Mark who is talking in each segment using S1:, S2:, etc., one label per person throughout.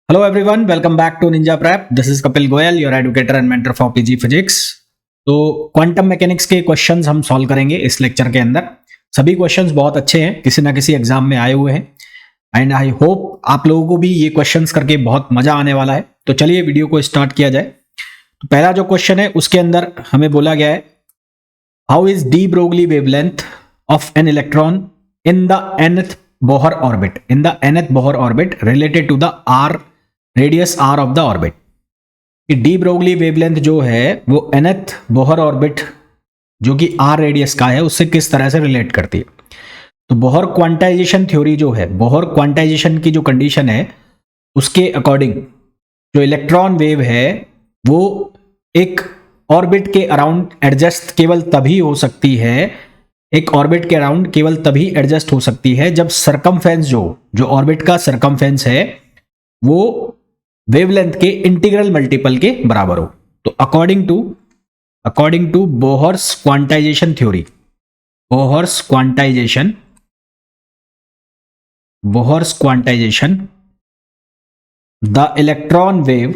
S1: Hello everyone, welcome back to Ninja Prep. This is Kapil Goyal, your educator and mentor for PG Physics. तो quantum mechanics के questions हम solve करेंगे इस lecture के अंदर। सभी क्वेश्चंस बहुत अच्छे हैं, किसी ना किसी एग्जाम में आए हुए हैं एंड आई होप आप लोगों को भी ये क्वेश्चंस करके बहुत मजा आने वाला है। तो चलिए वीडियो को स्टार्ट किया जाए। तो पहला जो क्वेश्चन है उसके अंदर हमें बोला गया है, how is de Broglie wavelength of an electron in the nth Bohr orbit related to the r radius r of the orbit. कि डी ब्रोगली वेवलेंथ जो है वो nth बोहर ऑर्बिट जो कि आर रेडियस का है उससे किस तरह से रिलेट करती है। तो बोहर क्वांटाइजेशन थ्योरी जो है, बोहर क्वांटाइजेशन की जो कंडीशन है उसके अकॉर्डिंग जो इलेक्ट्रॉन वेव है वो एक ऑर्बिट के अराउंड एडजस्ट केवल तभी हो सकती है, एक ऑर्बिट के अराउंड केवल तभी एडजस्ट हो सकती है जब सरकमफेरेंस जो ऑर्बिट का सरकमफेरेंस है वो वेवलेंथ के इंटीग्रल मल्टीपल के बराबर हो। तो according to Bohr's quantization theory, Bohr's quantization the electron wave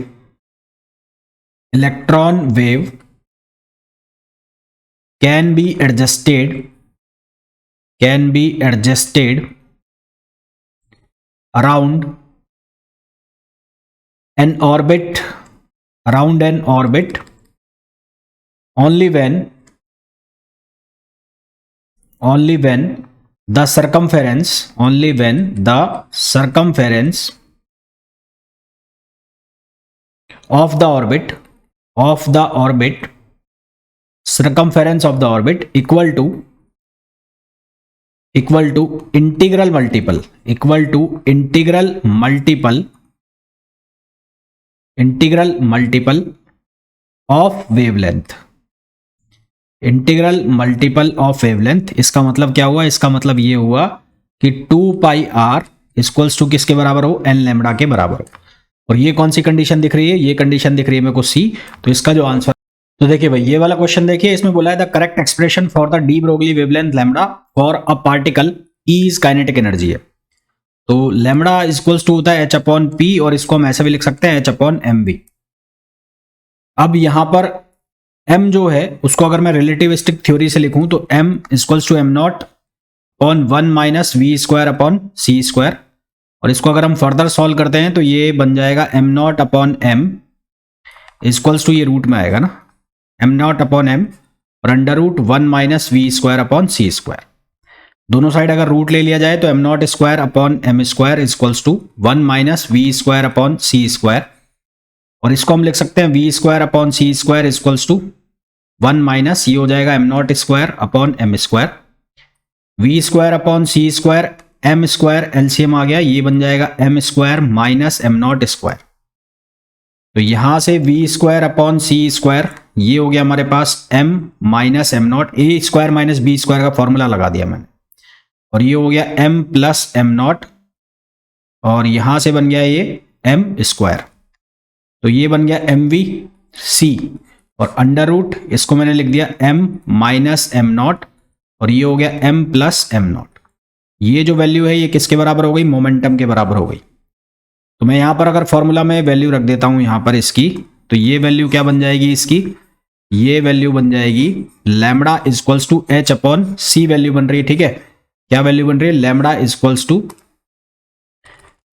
S1: can be adjusted around an orbit only when the circumference of the orbit equal to integral multiple of wavelength। Integral multiple of wavelength इसका मतलब क्या हुआ? इसका मतलब ये हुआ कि 2 पाई are equals to किसके बराबर हो? एन लैम्बडा के बराबर हो। और ये कौन सी कंडीशन दिख रही है? ये कंडीशन दिख रही है मेरे को सी। तो इसका जो आंसर, तो देखिए भाई ये वाला क्वेश्चन देखिए, इसमें बोला है the correct expression for the D Broglie wavelength lambda for a particle is kinetic energy है। तो लैम्बडा इक्वल्स टू होता है एच अपॉन पी, और इसको हम ऐसे भी लिख सकते हैं एच अपॉन एम बी। अब यहां पर m जो है उसको अगर मैं रिलेटिविस्टिक थ्योरी से लिखूं तो m equals to m naught upon 1 minus v square upon C square. और इसको अगर हम फर्दर सॉल्व करते हैं तो ये बन जाएगा m naught upon m equals to, ये रूट में आएगा ना, एम नॉट अपॉन एम और under root 1 minus v square upon सी स्क्वायर। दोनों साइड अगर रूट ले लिया जाए तो m naught square upon M square equals to 1 minus v square upon C square. और इसको हम लिख सकते हैं v square upon C square equals to 1 minus, ये हो जाएगा m naught square upon M square, V square upon सी square, M square LCM आ गया, ये बन जाएगा M square minus M naught square. तो यहां से वी स्क्वायर अपॉन सी स्क्वायर, ये हो गया हमारे पास M minus M naught, A square minus B square का फॉर्मूला लगा दिया मैंने, और ये हो गया एम प्लस एम नॉट, और यहां से बन गया ये एम स्क्वायर। तो ये बन गया एम वी सी, और अंडर रूट इसको मैंने लिख दिया m माइनस एम नॉट, और ये हो गया m प्लस एम नॉट। ये जो वैल्यू है ये किसके बराबर हो गई? मोमेंटम के बराबर हो गई। तो मैं यहां पर अगर फॉर्मूला में वैल्यू रख देता हूं यहां पर इसकी, तो ये वैल्यू क्या बन जाएगी इसकी? ये वैल्यू बन जाएगी lambda equals to H upon c value बन रही है। ठीक है, क्या वैल्यू बन रही है? Lambda equals to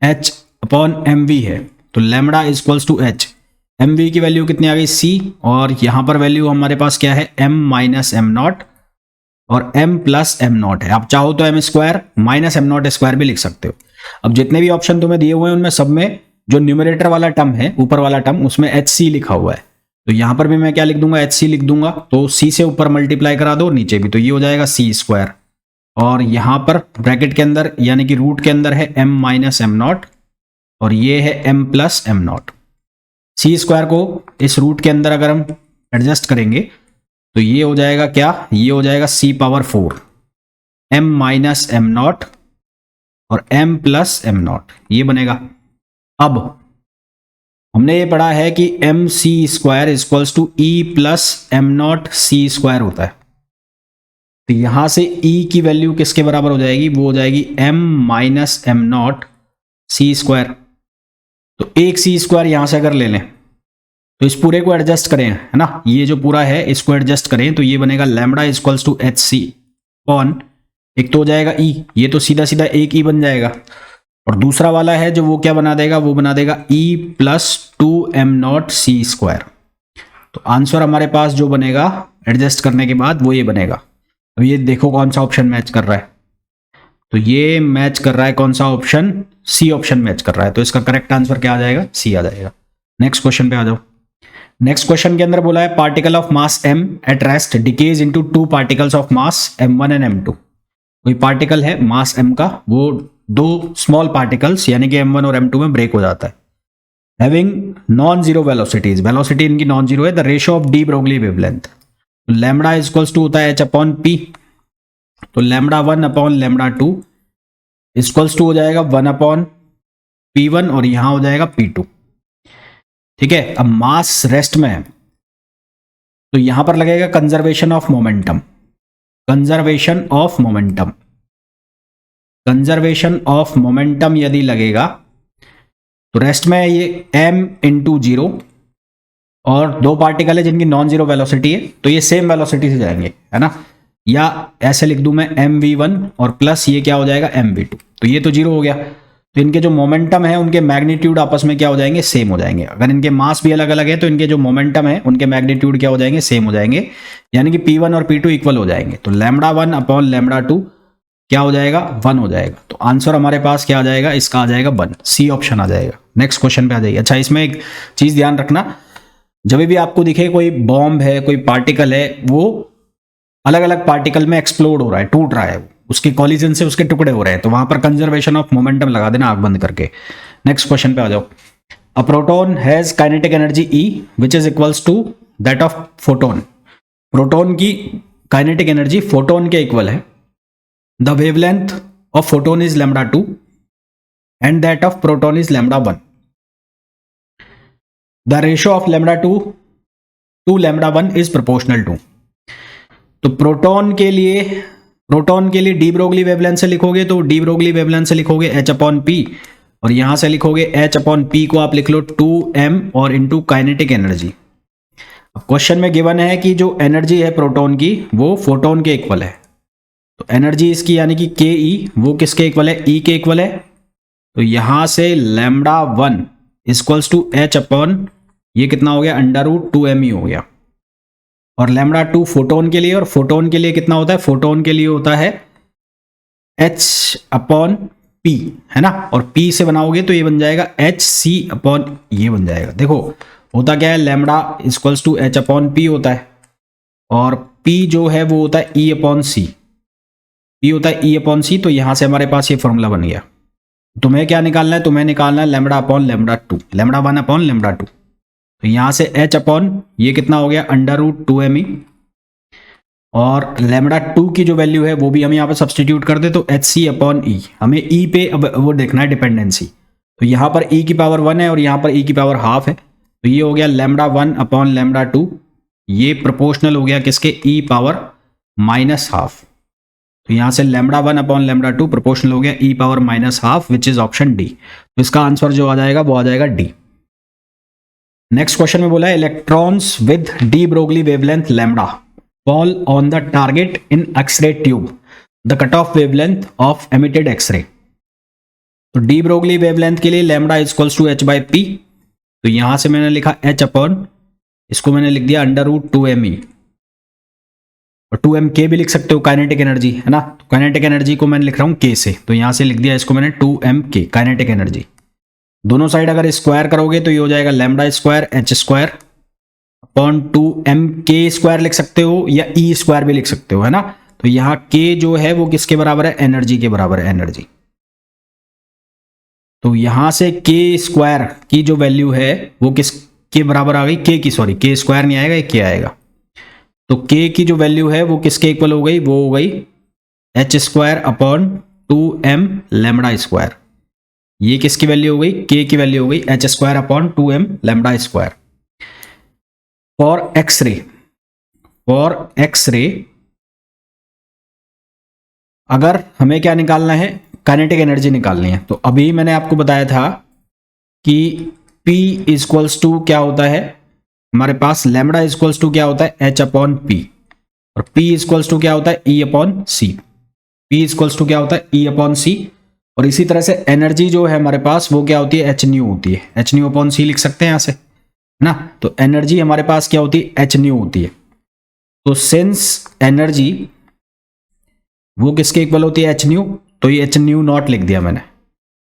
S1: H upon m v है। तो lambda equals to h, m v की वैल्यू कितनी आ गई? सी, और यहां पर वैल्यू हमारे पास क्या है? एम माइनस एम नॉट और एम प्लस एम नॉट है। आप चाहो तो m square minus M naught square भी लिख सकते हो। अब जितने भी ऑप्शन तुम्हें दिए हुए हैं उनमें सब में जो न्यूमरेटर वाला टर्म है, ऊपर वाला टर्म, उसमें एच सी लिखा हुआ है। तो यहां पर भी मैं क्या लिख दूंगा? एच सी लिख दूंगा। तो सी से ऊपर मल्टीप्लाई करा दो, नीचे भी, तो ये हो जाएगा सी स्क्वायर, और यहां पर ब्रैकेट के अंदर यानी कि रूट के अंदर है एम माइनस एम नॉट, और ये है m plus am not. C square को इस रूट के अंदर अगर हम एडजस्ट करेंगे तो ये हो जाएगा क्या? ये हो जाएगा C power 4 M minus M naught और एम प्लस एम नॉट, ये बनेगा। अब हमने ये पढ़ा है कि M C square equals to E plus am not C square होता है। तो यहां से ई की वैल्यू किसके बराबर हो जाएगी? वो हो जाएगी M minus am not C square. तो एक सी स्क्वायर यहां से अगर ले लें तो इस पूरे को एडजस्ट करें, है ना, ये जो पूरा है इसको एडजस्ट करें तो ये बनेगा lambda equals to h c upon, एक तो हो जाएगा ई, ये तो सीधा सीधा एक ई बन जाएगा, और दूसरा वाला है जो वो क्या बना देगा, वो बना देगा ई प्लस 2m0 सी स्क्वायर। तो आंसर हमारे पास जो बनेगा एडजस्ट करने के बाद वो ये बनेगा। अब ये देखो कौन सा ऑप्शन मैच कर रहा है, तो ये मैच कर रहा है कौन सा ऑप्शन, सी ऑप्शन मैच कर रहा है, तो इसका करेक्ट आंसर क्या आ जाएगा, सी आ जाएगा। नेक्स्ट क्वेश्चन पे आ जाओ। नेक्स्ट क्वेश्चन के अंदर बोला है particle of mass m at rest decays into two particles of mass m1 and m2। कोई पार्टिकल है मास m का, वो दो स्मॉल पार्टिकल्स यानी कि m1 और m2 में ब्रेक हो जाता है, having non zero velocities, velocity इनकी नॉन जीरो है, the ratio of de Broglie wavelength, lambda equals to होता है h अपॉन p, तो lambda 1 upon lambda 2 equals to हो जाएगा 1 अपॉन p1 और यहां हो जाएगा p2। ठीक है, अब मास रेस्ट में है तो यहां पर लगेगा conservation of momentum, conservation of momentum, conservation of momentum यदि लगेगा तो रेस्ट में ये m इंटू जीरो, और दो पार्टिकल है जिनकी नॉन जीरो वेलोसिटी है तो ये सेम वेलोसिटी से जाएंगे, है ना, या ऐसे लिख दूं मैं mv1 और प्लस ये क्या हो जाएगा mv2, तो ये तो जीरो हो गया, तो इनके जो मोमेंटम है उनके मैग्नीट्यूड आपस में क्या हो जाएंगे, सेम हो जाएंगे। अगर इनके मास भी अलग अलग है तो इनके जो मोमेंटम है उनके मैग्नीट्यूड क्या हो जाएंगे, सेम हो जाएंगे, यानी कि p1 और p2 इक्वल हो जाएंगे, तो लैम्बडा 1 अपॉन लैम्बडा 2 क्या हो जाएगा, 1 हो जाएगा। तो आंसर हमारे पास क्या आ जाएगा, इसका आ जाएगा 1, सी ऑप्शन आ जाएगा। नेक्स्ट क्वेश्चन पे आ जाइए। अच्छा, इसमें एक चीज ध्यान रखना, जब भी आपको दिखे कोई बॉम्ब है, कोई पार्टिकल है, वो अलग अलग पार्टिकल में एक्सप्लोड हो रहा है, टूट रहा है, उसके कॉलिजन से उसके टुकड़े हो रहे हैं, तो वहां पर कंजर्वेशन ऑफ मोमेंटम लगा देना आंख बंद करके। नेक्स्ट क्वेश्चन पे आ जाओ। A proton has kinetic energy E which is equals to that of photon. Proton की काइनेटिक एनर्जी फोटोन के इक्वल है। The wavelength of photon is lambda 2 and that of proton is lambda 1। The ratio of lambda 2 to lambda 1 is proportional to. तो proton के लिए D Broglie wavelength से लिखोगे तो D Broglie wavelength से लिखोगे h अपॉन पी, और यहां से लिखोगे h अपॉन पी को आप लिख लो 2m और इंटू काइनेटिक एनर्जी। अब क्वेश्चन में गिवन है कि जो एनर्जी है प्रोटॉन की वो फोटोन के इक्वल है, तो एनर्जी इसकी यानी कि के ई वो किसके इक्वल है, ई के इक्वल है, तो यहां से lambda 1 equals to h upon ये कितना हो गया, अंडर रूट 2m हो गया, और लैम्बडा 2 फोटोन के लिए, और फोटोन के लिए कितना होता है, फोटोन के लिए होता है h अपॉन p, है ना, और p से बनाओगे तो ये बन जाएगा h c अपॉन ये बन जाएगा। देखो होता क्या है, lambda equals to h upon p होता है, और p जो है वो होता है e अपॉन c, p होता है e अपॉन c, तो यहां से हमारे पास ये फॉर्मूला बन गया। तुम्हें क्या निकालना है, तुम्हें निकालना है lambda upon lambda 2, lambda 1 upon lambda 2, तो यहां से h अपॉन ये कितना हो गया, अंडर रूट 2m, और लैम्बडा 2 की जो वैल्यू है वो भी हम यहाँ पे सब्सटीट्यूट कर दे तो एच सी अपॉन ई, हमें ई पे अब वो देखना है डिपेंडेंसी, तो यहाँ पर ई की पावर 1 है और यहाँ पर ई की पावर हाफ है, तो ये हो गया लैम्बडा 1 अपॉन लैम्बडा 2, ये प्रोपोर्शनल हो गया किसके, ई पावर माइनस हाफ, तो यहाँ से लैम्बडा 1 अपॉन लैम्बडा 2 प्रोपोर्शनल हो गया E power minus half, which is option D. तो इसका आंसर जो आ जाएगा वो आ जाएगा डी। नेक्स्ट क्वेश्चन में बोला है electrons with D Broglie wavelength lambda fall on the target in X-ray tube, the cutoff wavelength of emitted X-ray। तो डी ब्रोगली वेवलेंथ के लिए lambda equals to h by p, तो यहां से मैंने लिखा h अपॉन, इसको मैंने लिख दिया अंडर रूट 2m, और 2m के भी लिख सकते हो, काइनेटिक एनर्जी है ना, तो काइनेटिक एनर्जी को मैंने लिख रहा हूं k से, तो यहां से लिख दिया इसको मैंने 2m के काइनेटिक एनर्जी। दोनों साइड अगर स्क्वायर करोगे तो ये हो जाएगा lambda square h square upon 2m के स्क्वायर लिख सकते हो या ई स्क्वायर भी लिख सकते हो, है ना, तो यहां k जो है वो किसके बराबर है, एनर्जी के बराबर है, एनर्जी। तो यहां से k स्क्वायर की जो वैल्यू है वो किसके बराबर आ गई, k की, सॉरी k स्क्वायर नहीं आएगा, k आएगा, तो k की जो वैल्यू है वो किसके इक्वल हो गई, वो हो गई h square upon 2m lambda square. ये किसकी वैल्यू हो गई, k की वैल्यू हो गई h square upon 2m lambda square. For X-ray अगर हमें क्या निकालना है, काइनेटिक एनर्जी निकालनी है, तो अभी मैंने आपको बताया था कि P इक्वल्स टू क्या होता है, हमारे पास लैम्बडा इक्वल्स टू क्या होता है H अपॉन पी, और P इक्वल्स टू क्या होता है E upon c. P equals to क्या होता है E अपॉन सी। और इसी तरह से एनर्जी जो है हमारे पास वो क्या होती है एच न्यू होती है, एच न्यू अपॉन सी लिख सकते हैं यहाँ से ना। तो एनर्जी हमारे पास क्या होती है एच न्यू होती है। तो सिंस एनर्जी वो किसके इक्वल होती है एच न्यू, तो ये एच न्यू नॉट लिख दिया मैंने।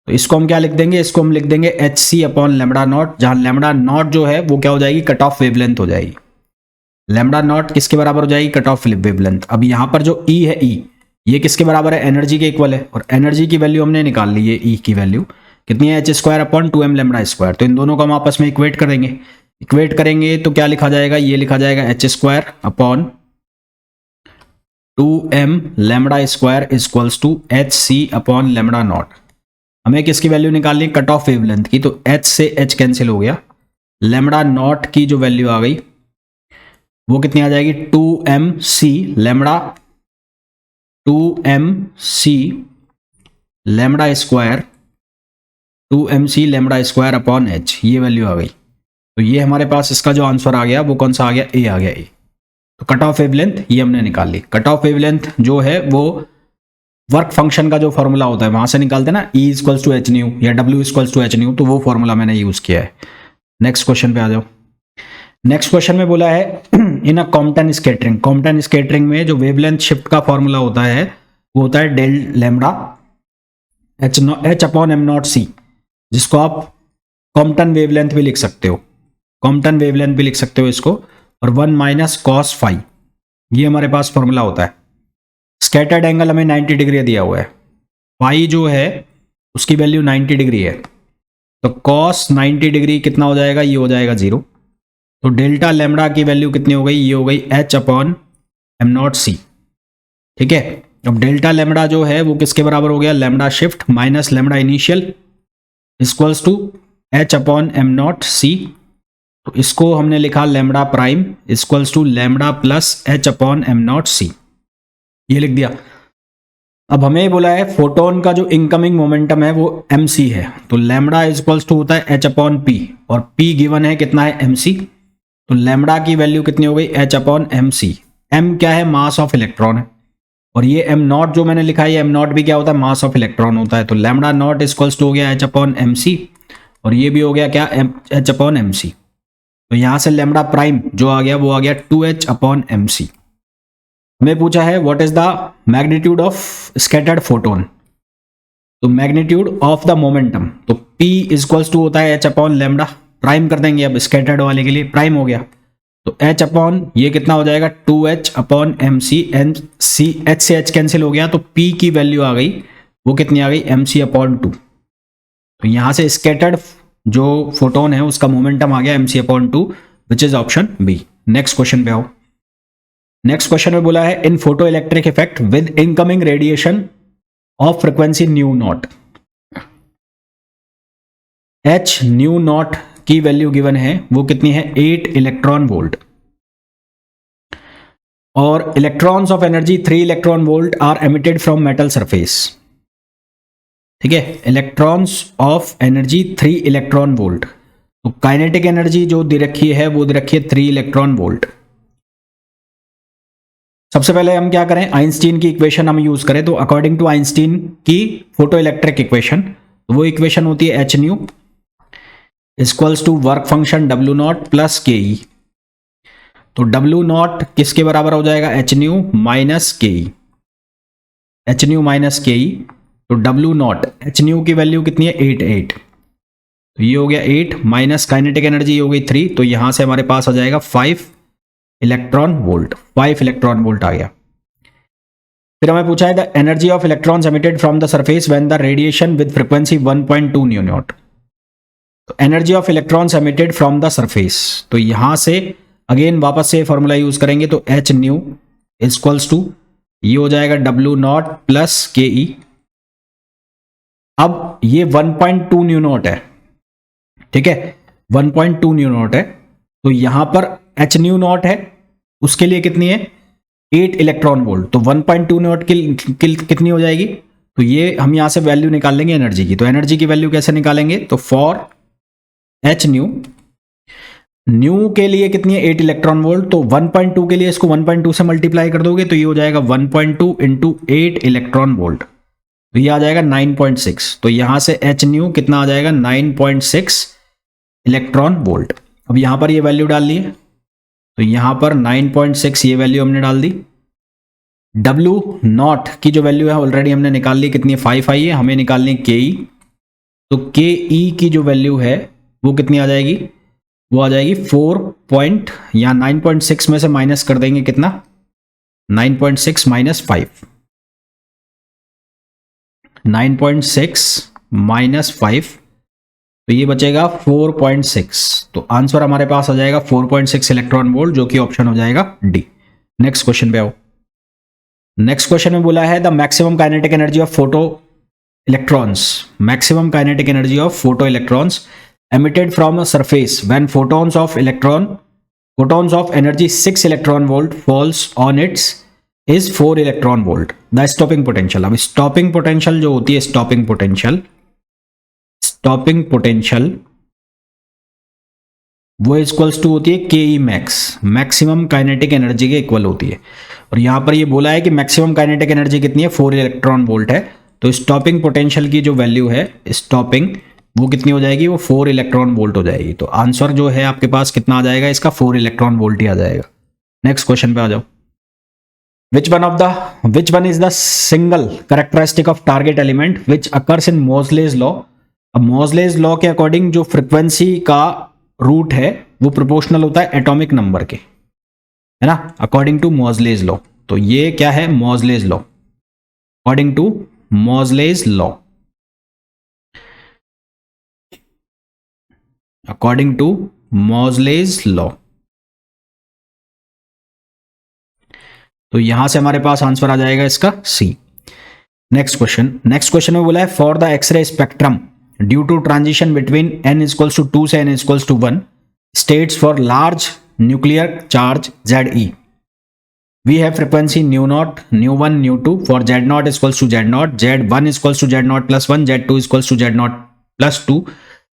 S1: तो इसको हम क्या लिख देंगे, इसको हम लिख देंगे h c upon lambda naught, जहां लेमडा नॉट जो है वो क्या हो जाएगी कट ऑफ वेवलेंथ हो जाएगी। लेमडा नॉट किसके बराबर हो जाएगी कट ऑफ वेवलेंथ। अब यहां पर जो ई है ई ये किसके बराबर है एनर्जी के इक्वल है, और एनर्जी की वैल्यू हमने निकाल ली है ई की वैल्यू कितनी है H square upon 2m lambda square. तो इन दोनों को हम आपस में इक्वेट करेंगे, इक्वेट करेंगे तो क्या लिखा जाएगा, ये लिखा जाएगा h square upon 2m lambda square equals to h c upon lambda naught. हमें किसकी वैल्यू निकालनी है कट ऑफ वेवलेंथ की, तो h से h कैंसिल हो गया, लेमडा नॉट की जो वैल्यू आ गई वो कितनी आ जाएगी 2mc lambda 2mc lambda square 2mc lambda square upon h, ये वैल्यू आ गई। तो ये हमारे पास इसका जो आंसर आ गया वो कौन सा आ गया a आ गया a। तो कट ऑफ वेवलेंथ ये हमने निकाल ली। कट ऑफ वेवलेंथ जो है वो वर्क फंक्शन का जो फॉर्मूला होता है वहां से निकालते हैं ना, E equals to h nu या W equals to h nu, तो वो फॉर्मूला मैंने यूज किया है। नेक्स्ट क्वेश्चन पे आ जाओ। नेक्स्ट क्वेश्चन में बोला है in a Compton scattering, Compton scattering में जो वेवलेंथ शिफ्ट का फॉर्मूला होता है वो होता है del lambda H upon M not C, जिसको आप कॉम्पटन वेवलेंथ भी लिख सकते हो, कॉम्पटन वेवलेंथ भी लिख सकते हो इसको, और 1 माइनस कॉस फाई, ये हमारे पास फॉर्मूला होता है। स्कैटर्ड एंगल हमें 90 डिग्री दिया हुआ है, फाई जो है उसकी वैल्यू 90 डिग्री है, तो कॉस 90 डिग्री कितना हो जाएगा, ये हो जाएगा 0। तो डेल्टा लैम्डा की वैल्यू कितनी हो गई, ये हो गई एच अपॉन एम नॉट सी। ठीक है, अब डेल्टा लैम्डा जो है वो किसके बराबर हो गया, lambda shift minus lambda initial equals to H upon M not C. तो इसको हमने लिखा lambda prime equals to lambda plus H upon M not C, ये लिख दिया। अब हमें बोला है फोटोन का जो इनकमिंग मोमेंटम है वो mc है, तो लैम्डा इक्वल्स टू होता है h अपॉन पी, और p गिवन है कितना है mc, तो लैम्डा की वैल्यू कितनी हो गई h अपॉन mc। m क्या है, मास ऑफ इलेक्ट्रॉन है, और ये m नॉट जो मैंने लिखा है ये m नॉट भी क्या होता है, मास ऑफ इलेक्ट्रॉन होता है। तो लैम्डा नॉट इक्वल्स टू हो गया h अपॉन mc, और ये भी हो गया क्या h अपॉन mc। तो यहां से लैम्डा प्राइम जो आ गया वो आ गया 2h अपॉन mc। हमें पूछा है what is the magnitude of scattered photon, तो मैग्नीट्यूड ऑफ द मोमेंटम, तो P इक्वल्स टू होता है h अपॉन लैम्डा, प्राइम कर देंगे अब स्कैटर्ड वाले के लिए, प्राइम हो गया तो h अपॉन ये कितना हो जाएगा 2h अपॉन mc, h से h कैंसिल हो गया, तो P की वैल्यू आ गई वो कितनी आ गई mc अपॉन 2। तो यहां से स्कैटर्ड जो फोटोन है उसका मोमेंटम आ गया mc upon 2, which is option B. Next question पे आओ। नेक्स्ट क्वेश्चन में बोला है in photo electric effect with incoming radiation of frequency nu naught, H nu naught की वैल्यू गिवन है वो कितनी है 8 इलेक्ट्रॉन वोल्ट, और electrons of energy 3 electron volt are emitted from metal surface. ठीक है, electrons of energy 3 electron volt, तो kinetic energy जो दे रखी है वो दे रखी है 3 इलेक्ट्रॉन वोल्ट। सबसे पहले हम क्या करें, आइंस्टीन की इक्वेशन हम यूज करें, तो अकॉर्डिंग टू आइंस्टीन की फोटो इलेक्ट्रिक इक्वेशन, तो वो इक्वेशन होती है h nu equals to work function W naught plus K E. तो डब्ल्यू नॉट किसके बराबर हो जाएगा, एच न्यू माइनस के ई, एच न्यू माइनस के ई। तो डब्ल्यू नॉट एच न्यू की वैल्यू कितनी है 8, तो ये हो गया 8 माइनस काइनेटिक एनर्जी हो गई 3, तो यहां से हमारे पास आ जाएगा 5 इलेक्ट्रॉन वोल्ट, 5 इलेक्ट्रॉन वोल्ट आ गया। फिर हमें पूछा है the energy of electrons emitted from the surface when the radiation with frequency 1.2 nu naught. तो energy of electrons emitted from the surface, तो यहां से अगेन वापस से फॉर्मूला यूज करेंगे, तो एच न्यू इक्वल्स टू ये हो जाएगा डब्ल्यू नॉट प्लस के ई। अब ये 1.2 न्यू नॉट है, ठीक है 1.2 न्यू नॉट है, तो यहां पर एच न्यू नॉट है उसके लिए कितनी है 8 इलेक्ट्रॉन वोल्ट, तो 1.2 नॉट की कितनी हो जाएगी, तो ये हम यहां से वैल्यू निकाल लेंगे एनर्जी की। तो एनर्जी की वैल्यू कैसे निकालेंगे, तो फॉर एच न्यू के लिए कितनी है 8 इलेक्ट्रॉन वोल्ट, तो 1.2 के लिए इसको 1.2 से मल्टीप्लाई कर दोगे तो ये हो जाएगा 1.2 इंटू 8 इलेक्ट्रॉन वोल्ट, तो ये आ जाएगा 9.6। तो यहां से एच न्यू कितना आ जाएगा 9.6 इलेक्ट्रॉन वोल्ट। अब यहां पर ये वैल्यू डाल ली है, तो यहां पर 9.6 ये वैल्यू हमने डाल दी। W नॉट की जो वैल्यू है ऑलरेडी हमने निकाल ली, कितनी 5 आई है, हमें निकालनी के ई, तो के ई की जो वैल्यू है वो कितनी आ जाएगी, वो आ जाएगी 4 या 9.6 में से माइनस कर देंगे कितना 9.6 माइनस 5, 9.6 माइनस 5, तो ये बचेगा 4.6। तो आंसर हमारे पास आ जाएगा 4.6 इलेक्ट्रॉन वोल्ट, जो कि ऑप्शन हो जाएगा डी। नेक्स्ट क्वेश्चन पे आओ। नेक्स्ट क्वेश्चन में बोला है the maximum kinetic energy of photo electrons, maximum kinetic energy of photo electrons emitted from a surface when photons of energy 6 electron volt falls on its is 4 electron volt, the stopping potential। अब stopping potential जो होती है stopping potential वो equals to होती है के E max, maximum kinetic energy के equal होती है। और यहां पर ये बोला है कि मैक्सिमम काइनेटिक एनर्जी कितनी है 4 इलेक्ट्रॉन वोल्ट है, तो स्टॉपिंग पोटेंशियल की जो वैल्यू है स्टॉपिंग वो कितनी हो जाएगी, वो 4 इलेक्ट्रॉन वोल्ट हो जाएगी। तो आंसर जो है आपके पास कितना आ जाएगा इसका 4 इलेक्ट्रॉन वोल्ट ही आ जाएगा। नेक्स्ट क्वेश्चन पे आ जाओ। Which one is the single characteristic of target element which occurs in Moseley law. अब मोजलेज लॉ के अकॉर्डिंग जो फ्रीक्वेंसी का रूट है वो प्रोपोर्शनल होता है एटॉमिक नंबर के, है ना, अकॉर्डिंग टू मोजलेज लॉ। तो ये क्या है Moseley law, according to Moseley law, according to Moseley law. तो यहां से हमारे पास आंसर आ जाएगा इसका सी। नेक्स्ट क्वेश्चन में बोला है for the X-ray spectrum due to transition between n equals to 2 से n equals to 1 states for large nuclear charge ZE we have frequency nu naught, nu 1, nu 2 for Z naught equals to Z naught, Z1 equals to Z naught plus 1, Z2 equals to Z naught plus 2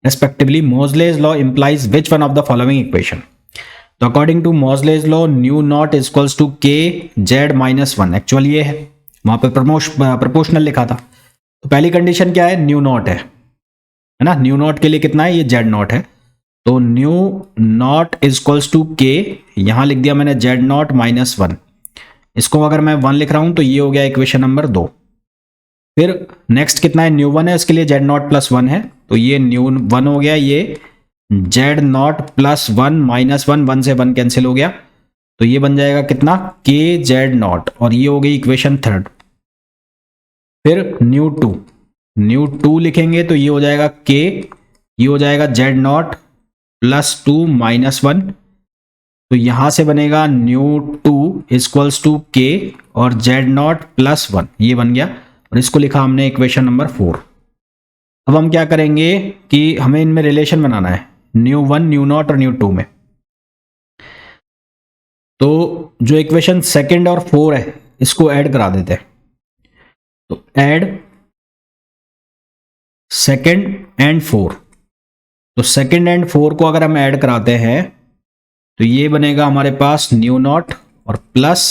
S1: respectively। Moseley's law implies which one of the following equation? तो according to Moseley's law nu naught is equals to k z minus 1, actual ये है, वहां पे proportional लिखा था। तो पहली condition क्या है, न्यू नॉट है ना, न्यू नॉट के लिए कितना है, ये जेड नॉट है, तो nu naught is equals to k, यहां लिख दिया मैंने जेड नॉट माइनस 1, इसको अगर मैं 1 लिख रहा हूं तो ये हो गया इक्वेशन नंबर 2। फिर नेक्स्ट कितना है, न्यू 1 है, इसके लिए जेड नॉट प्लस 1 है, तो ये न्यू 1 हो गया, ये जेड नॉट प्लस 1 माइनस 1, 1 से 1 कैंसिल हो गया, तो ये बन जाएगा कितना के जेड नॉट, और ये हो गई इक्वेशन 3। फिर न्यू 2 लिखेंगे तो ये हो जाएगा के, ये हो जाएगा जेड नॉट प्लस 2 माइनस 1, तो यहां से बनेगा न्यू 2 इक्वल्स टू के और जेड नॉट प्लस 1, ये बन गया, और इसको लिखा हमने इक्वेशन नंबर 4। अब हम क्या करेंगे कि हमें इनमें रिलेशन बनाना है न्यू 1, न्यू नॉट और न्यू 2 में। तो जो इक्वेशन 2 और 4 है इसको ऐड करा देते हैं, तो ऐड 2 एंड 4, तो 2 एंड 4 को अगर हम ऐड कराते हैं तो ये बनेगा हमारे पास न्यू नॉट और प्लस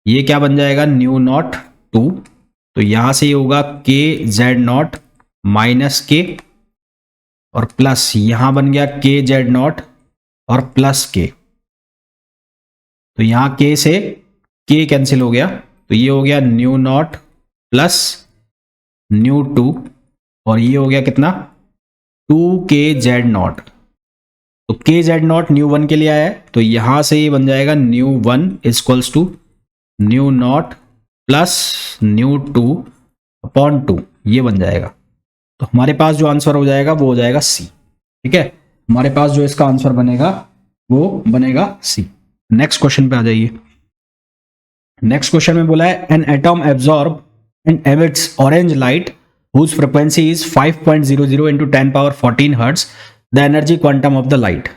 S1: ये क्या बन जाएगा न्यू नॉट 2, तो यहां से ये होगा के जेड नॉट माइनस के और प्लस यहां बन गया के जेड नॉट और प्लस के, तो यहां के से के कैंसिल हो गया, तो ये हो गया न्यू नॉट प्लस न्यू 2 और ये हो गया कितना 2 के जेड नॉट, तो के जेड नॉट न्यू 1 के लिए आया है, तो यहां से ये बन जाएगा nu 1 equals to nu naught plus nu 2 upon 2, ये बन जाएगा। तो हमारे पास जो आंसर हो जाएगा वो हो जाएगा सी। ठीक है, हमारे पास जो इसका आंसर बनेगा वो बनेगा सी। नेक्स्ट क्वेश्चन पे आ जाइए। नेक्स्ट क्वेश्चन में बोला है an atom absorb and emits orange light whose frequency is 5.00 into 10 power 14 hertz, the energy quantum of the light।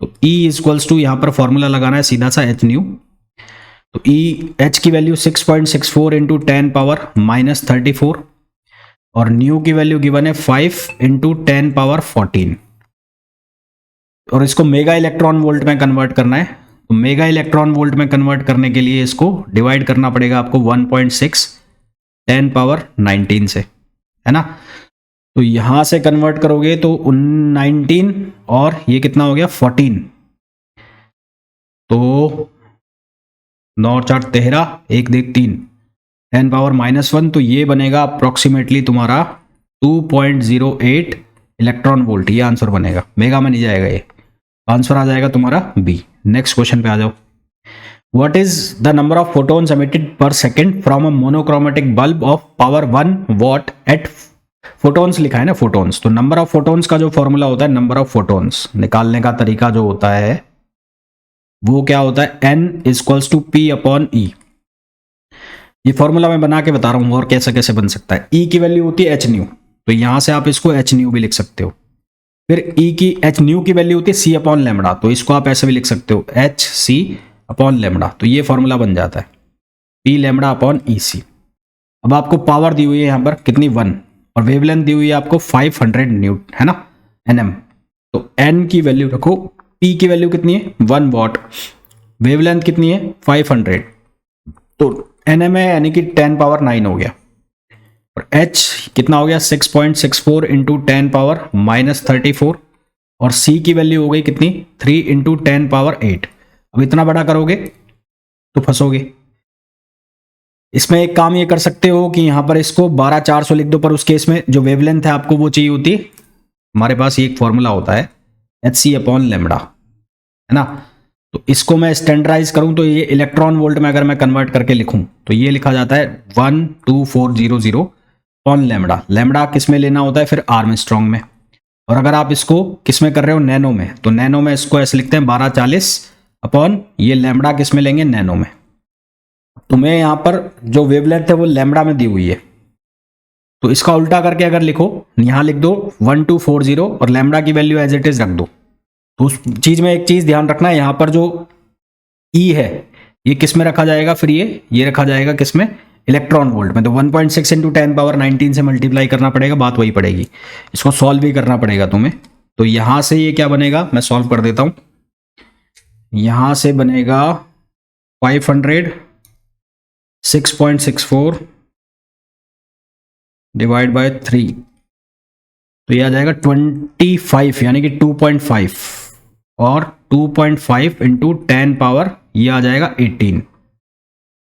S1: तो E इक्वल्स टू यहां पर फॉर्मूला लगाना है सीधा सा एच न्यू, तो E H की वैल्यू 6.64 इंटू 10 पावर माइनस 34 और न्यू की वैल्यू गिवन है 5 इंटू 10 पावर 14। और इसको मेगा इलेक्ट्रॉन वोल्ट में कन्वर्ट करना है। तो मेगा इलेक्ट्रॉन वोल्ट में कन्वर्ट करने के लिए इसको डिवाइड करना पड़ेगा आपको 1.6 10 पावर 19 से, है ना। तो यहां से कन्वर्ट करोगे तो 19 और ये कितना हो गया 14, तो 9 और 4 13, 1 देख 3, 10 पावर -1, तो ये बनेगा अप्रोक्सीमेटली तुम्हारा 2.08 इलेक्ट्रॉन वोल्ट। ये आंसर बनेगा, मेगा में नहीं जाएगा, ये आंसर आ जाएगा तुम्हारा बी। नेक्स्ट क्वेश्चन पे आ जाओ। What is the number of photons emitted per second from a monochromatic bulb of power 1 watt at, photons लिखा है ना, फोटोन्स। तो नंबर ऑफ फोटोन्स का जो फॉर्मूला होता है, नंबर ऑफ फोटोन्स निकालने का तरीका जो होता है वो क्या होता है, n equals to p upon E. ये फॉर्मूला मैं बना के बता रहा हूं और कैसे कैसे बन सकता है। e की वैल्यू होती है h न्यू, तो यहां से आप इसको h न्यू भी लिख सकते हो। फिर e की h न्यू की वैल्यू होती है c अपॉन लेमड़ा, तो इसको आप ऐसे भी लिख सकते हो h c अपॉन लेमड़ा। तो ये फॉर्मूला बन जाता है p लेमड़ा अपॉन ई सी। अब आपको पावर दी हुई है यहाँ पर कितनी 1, और वेवलेंथ दी हुई है आपको 500 न्यूट, है ना, nm। तो n की वैल्यू रखो, p की वैल्यू कितनी है 1 वॉट, वेवलेंथ कितनी है 500, तो nm है यानी कि 10 पावर 9 हो गया, और h कितना हो गया 6.64 इंटू 10 पावर -34, और c की वैल्यू हो गई कितनी 3 इंटू 10 पावर 8। अब इतना बड़ा करोगे तो फंसोगे। इसमें एक काम ये कर सकते हो कि यहां पर इसको 12400 लिख दो, पर उस केस में जो वेवलेंथ है आपको वो चाहिए होती है, हमारे पास ये एक फॉर्मूला होता है एच सी अपॉन लेमड़ा, है ना। तो इसको मैं स्टैंडर्डाइज करूं तो ये इलेक्ट्रॉन वोल्ट में अगर मैं कन्वर्ट करके लिखूं तो ये लिखा जाता है 12400 अपॉन लेमड़ा। लेमड़ा किस में लेना होता है फिर आर्मस्ट्रॉन्ग में, और अगर आप इसको किस में कर रहे हो नैनो में, तो नैनो में इसको ऐसे लिखते हैं 1240 अपॉन ये लेमड़ा किस में लेंगे नैनो में। तुम्हें यहाँ पर जो वेवलेंथ है वो लेमड़ा में दी हुई है, तो इसका उल्टा करके अगर लिखो, यहां लिख दो 1240 और लेमड़ा की वैल्यू एज इट इज रख दो। तो उस चीज में एक चीज ध्यान रखना है, यहां पर जो ई है ये किस में रखा जाएगा, फिर ये रखा जाएगा किस में इलेक्ट्रॉन वोल्ट में। तो 1.6 इंटू 10 पावर 19 से मल्टीप्लाई करना पड़ेगा, बात वही पड़ेगी। इसको सॉल्व भी करना पड़ेगा तुम्हें। तो यहां से ये क्या बनेगा, मैं सॉल्व कर देता हूं। यहां से बनेगा 500 6.64 डिवाइड बाय 3, तो ये आ जाएगा 25 यानी कि 2.5, और 2.5 इंटू 10 पावर ये आ जाएगा 18।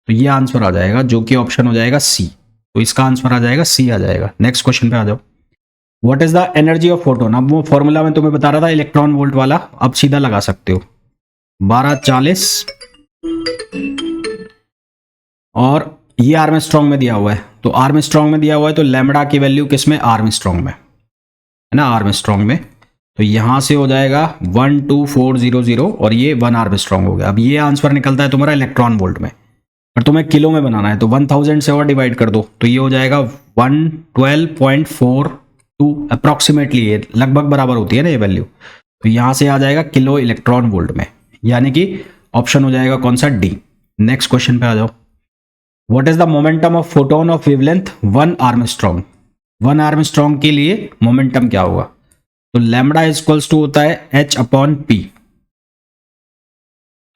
S1: तो ये आंसर आ जाएगा जो कि ऑप्शन हो जाएगा सी। तो इसका आंसर आ जाएगा सी आ जाएगा। नेक्स्ट क्वेश्चन पे आ जाओ। What is the energy of photon. अब वो फॉर्मूला में तुम्हें बता रहा था इलेक्ट्रॉन वोल्ट वाला, अब सीधा लगा सकते हो 1240, और ये आर्मस्ट्रॉन्ग में दिया हुआ है, तो आर्मस्ट्रॉन्ग में दिया हुआ है तो लेमड़ा की वैल्यू किस में आर्मस्ट्रॉन्ग में, है ना, आर्मस्ट्रॉन्ग में। तो यहां से हो जाएगा 12400 और ये 1 आर्मस्ट्रॉन्ग हो गया। अब ये आंसर निकलता है तुम्हारा इलेक्ट्रॉन वोल्ट में, पर तुम्हें किलो में बनाना है तो 1000 से और डिवाइड कर दो, तो ये हो जाएगा 112.42 अप्रॉक्सीमेटली, ये लगभग बराबर होती है ना ये वैल्यू। तो यहां से आ जाएगा किलो इलेक्ट्रॉन वोल्ट में, यानी कि ऑप्शन हो जाएगा कौन सा डी। नेक्स्ट क्वेश्चन पे आ जाओ। What is the momentum of photon of wavelength 1 Armstrong. 1 Armstrong के लिए मोमेंटम क्या होगा, तो लैम्बडा इक्वल्स टू होता है h अपॉन पी।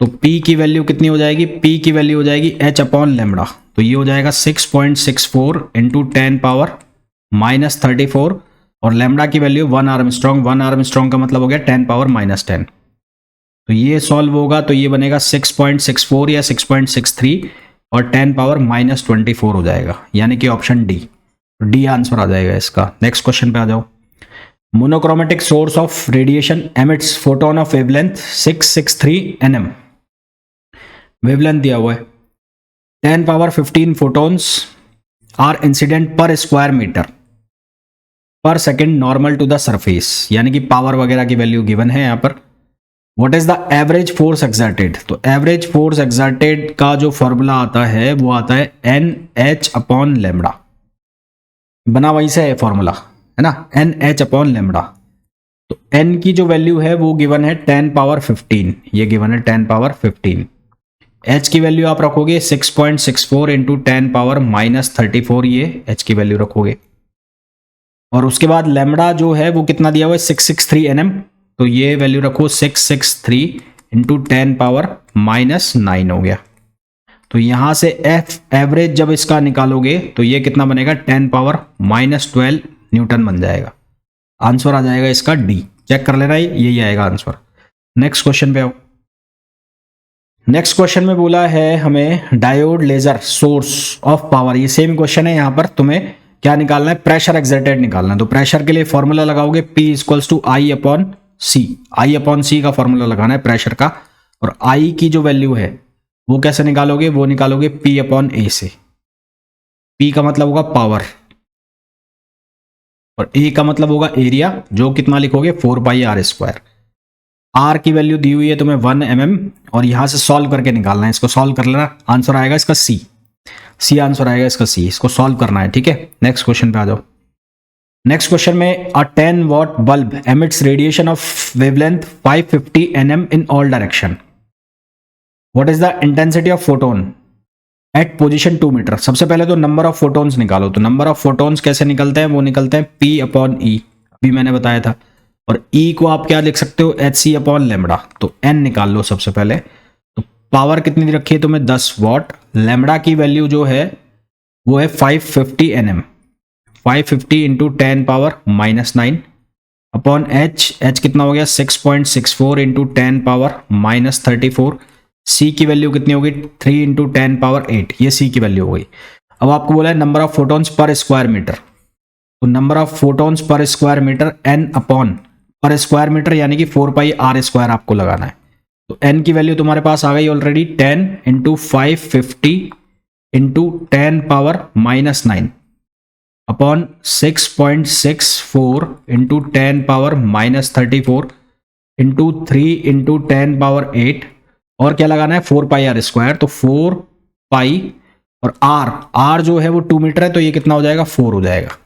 S1: तो p की वैल्यू कितनी हो जाएगी, p की वैल्यू हो जाएगी h अपॉन लैम्बडा। तो ये हो जाएगा 6.64 इंटू 10 पावर -34, और लैम्बडा की वैल्यू 1 आर्मस्ट्रॉन्ग। 1 आर्मस्ट्रॉन्ग का मतलब हो गया 10 पावर -10। तो ये सॉल्व होगा तो ये बनेगा 6.64 या 6.63 और 10 पावर -24 हो जाएगा, यानी कि ऑप्शन डी। डी आंसर आ जाएगा इसका। नेक्स्ट क्वेश्चन पे आ जाओ। Monochromatic source of radiation emits photon of wavelength 663 nm। Wavelength दिया हुआ है 10 power 15 photons are incident per square metre per second normal to the surface, यानी कि पावर वगैरह की वैल्यू गिवन है यहाँ पर। What is the average force exerted. तो एवरेज फोर्स एक्सर्टेड का जो फॉर्मूला आता है वो आता है एन एच अपॉन लेमड़ा, बना वहीं से है फॉर्मूला, है ना, एन एच अपॉन लेमड़ा। तो एन की जो वैल्यू है वो गिवन है 10 पावर 15, ये गिवन है 10 पावर 15। एच की वैल्यू आप रखोगे 6.64 इंटू 10 पावर -34, ये एच की वैल्यू रखोगे। और उसके बाद लेमड़ा जो है वो कितना दिया हुआ है 663 nm, तो ये वैल्यू रखो 663 इंटू 10 पावर -9 हो गया। तो यहाँ से एफ एवरेज जब इसका निकालोगे तो ये कितना बनेगा, 10 पावर -12 न्यूटन बन जाएगा। आंसर आ जाएगा इसका डी। चेक कर लेना, यही आएगा आंसर। नेक्स्ट क्वेश्चन पे आओ। नेक्स्ट क्वेश्चन में बोला है हमें diode laser source of power. ये सेम क्वेश्चन है, यहाँ पर तुम्हें क्या निकालना है, प्रेशर एक्सर्टेड निकालना है। तो प्रेशर के लिए फॉर्मूला लगाओगे P = I/C। I/C का फॉर्मूला लगाना है प्रेशर का, और I की जो वैल्यू है वो कैसे निकालोगे, वो निकालोगे P/A से। P का मतलब होगा पावर और A का मतलब होगा एरिया, जो कितना लिखोगे 4πr²। R की वैल्यू दी हुई है तुम्हें 1 mm, और यहां से सॉल्व करके निकालना है। इसको सॉल्व कर लेना, आंसर आएगा इसका C आंसर आएगा इसका C। इसको सॉल्व करना है, ठीक है। नेक्स्ट क्वेश्चन पे आ जाओ। नेक्स्ट क्वेश्चन में a 10 watt bulb emits radiation of wavelength 550 nm in all direction. What is the intensity of photon at position 2 metre. सबसे पहले तो नंबर ऑफ फोटोन्स निकालो। तो नंबर ऑफ फोटोन्स कैसे निकलते हैं, वो निकलते हैं P/E, अभी मैंने बताया था। और E को आप क्या लिख सकते हो, hc/λ। तो n निकाल लो सबसे पहले। तो पावर कितनी दी रखी है तुम्हें, 10 वाट। लैम्बडा की वैल्यू जो है वो है 550 nm। 550 into 10 power -9 upon h कितना हो गया, 6.64 इंटू 10 पावर -34। C की वैल्यू कितनी होगी, 3 इंटू 10 पावर 8। ये C की वैल्यू हो गई। अब आपको बोला है नंबर ऑफ फोटोन्स पर स्क्वायर मीटर। तो नंबर ऑफ फोटोन्स पर स्क्वायर मीटर n अपॉन पर स्क्वायर मीटर यानी कि 4πr² आपको लगाना है। तो n की वैल्यू तुम्हारे पास आ गई already, 10 into 550 into 10 power -9 upon 6.64 into 10 power -34 into 3 into 10 power 8, और क्या लगाना है 4πr²। तो 4π और r जो है वो 2 मीटर है, तो ये कितना हो जाएगा, 4 हो जाएगा।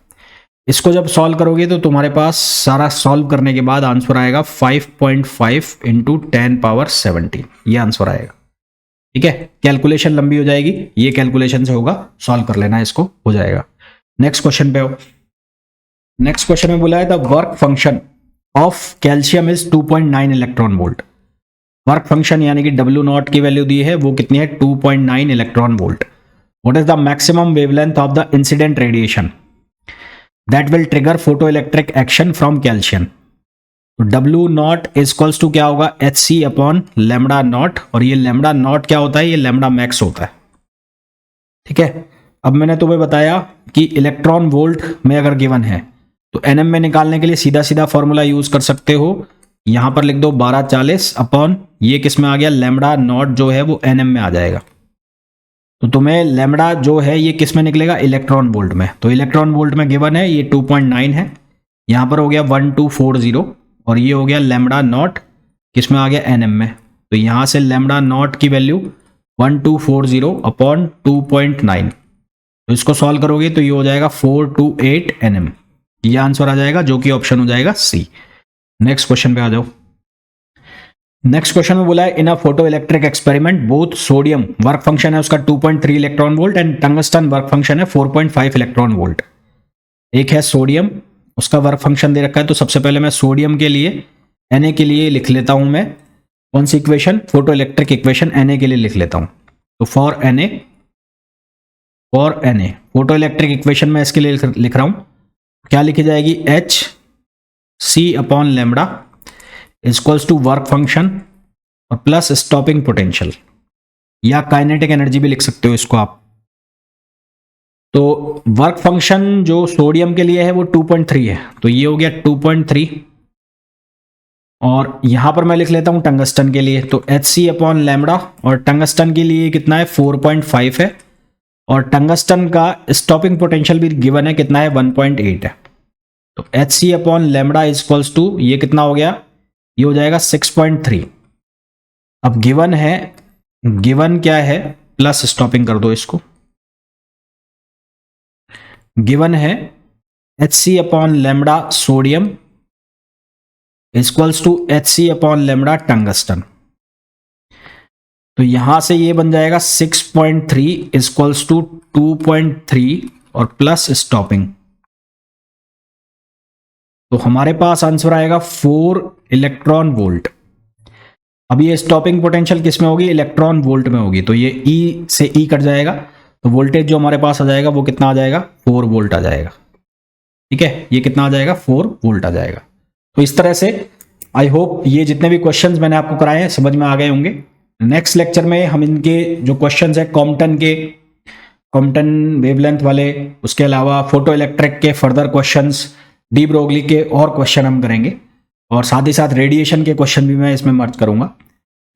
S1: इसको जब सॉल्व करोगे तो तुम्हारे पास सारा सॉल्व करने के बाद आंसर आएगा 5.5 इंटू 10 पावर 17। ये आंसर आएगा, ठीक है। कैलकुलेशन लंबी हो जाएगी, ये कैलकुलेशन से होगा, सॉल्व कर लेना, इसको हो जाएगा। नेक्स्ट क्वेश्चन पे आओ। नेक्स्ट क्वेश्चन में बोला है the work function of calcium is 2.9 electron volt. Work function यानी कि W0 की वैल्यू दी है, वो कितनी है, 2.9 electron volt. What is the maximum wavelength of the incident radiation that will trigger photo electric action from calcium. तो W0 equals to क्या होगा, hc/λ0, और ये λ0 क्या होता है, ये लैम्डा मैक्स होता है, ठीक है। अब मैंने तुम्हें बताया कि इलेक्ट्रॉन वोल्ट में अगर गिवन है तो nm में निकालने के लिए सीधा सीधा फॉर्मूला यूज कर सकते हो। यहां पर लिख दो 1240 अपॉन ये किस में आ गया, λ0 जो है वो nm में आ जाएगा। तो तुम्हें लैम्बडा जो है ये किस में निकलेगा, इलेक्ट्रॉन वोल्ट में। तो इलेक्ट्रॉन वोल्ट में गिवन है ये 2.9 है, यहां पर हो गया 1240, और ये हो गया λ0 किस में आ गया, nm में। तो यहां से λ0 की वैल्यू 1240 अपॉन 2.9। तो इसको सॉल्व करोगे तो ये हो जाएगा 428 nm। ये आंसर आ जाएगा, जो कि ऑप्शन हो जाएगा सी। नेक्स्ट क्वेश्चन पे आ जाओ। नेक्स्ट क्वेश्चन में बोला है in a photo electric experiment both sodium work function है उसका 2.3 electron volt and tungsten work function है 4.5 इलेक्ट्रॉन वोल्ट। एक है सोडियम, उसका वर्क फंक्शन दे रखा है। तो सबसे पहले मैं सोडियम के लिए Na के लिए लिख लेता हूं, मैं कौन सी equation, photo electric equation Na के लिए लिख लेता हूं। तो for Na photo electric equation में इसके लिए लिख रहा हूं, क्या लिखी जाएगी, hc/λ equals to work function और प्लस स्टॉपिंग पोटेंशियल, या काइनेटिक एनर्जी भी लिख सकते हो इसको आप। तो वर्क फंक्शन जो सोडियम के लिए है वो 2.3 है, तो ये हो गया 2.3, और यहां पर मैं लिख लेता हूं टंगस्टन के लिए। तो hc/λ, और टंगस्टन के लिए कितना है, 4.5 है, और टंगस्टन का स्टॉपिंग पोटेंशियल भी गिवन है, कितना है, 1.8 है। तो hc/λ इक्वल्स टू ये कितना हो गया, ये हो जाएगा 6.3। अब गिवन है, गिवन क्या है, प्लस स्टॉपिंग कर दो इसको, गिवन है hc/λ sodium equals to hc/λ tungsten. तो यहां से ये बन जाएगा 6.3 इक्वल्स टू 2.3 और प्लस स्टॉपिंग। तो हमारे पास आंसर आएगा 4 इलेक्ट्रॉन वोल्ट। अब ये स्टॉपिंग पोटेंशियल किस में होगी, इलेक्ट्रॉन वोल्ट में होगी, तो ये E से E कट जाएगा, तो वोल्टेज जो हमारे पास आ जाएगा वो कितना आ जाएगा, 4 वोल्ट आ जाएगा। ठीक है, ये कितना आ जाएगा, 4 वोल्ट आ जाएगा। तो इस तरह से आई होप ये जितने भी क्वेश्चंस मैंने आपको कराए हैं समझ में आ गए होंगे। नेक्स्ट लेक्चर में हम इनके जो क्वेश्चंस है कॉम्पटन वेवलेंथ वाले, उसके अलावा फोटो इलेक्ट्रिक के फर्दर क्वेश्चंस, डी ब्रोगली के और क्वेश्चन हम करेंगे, और साथ ही साथ रेडिएशन के क्वेश्चन भी मैं इसमें मर्ज करूंगा।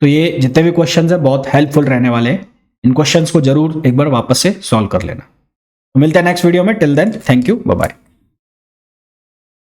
S1: तो ये जितने भी क्वेश्चंस हैं बहुत हेल्पफुल रहने वाले हैं, इन क्वेश्चंस को जरूर एक बार वापस से सॉल्व कर लेना। तो मिलते हैं नेक्स्ट वीडियो में, till then thank you, bye bye.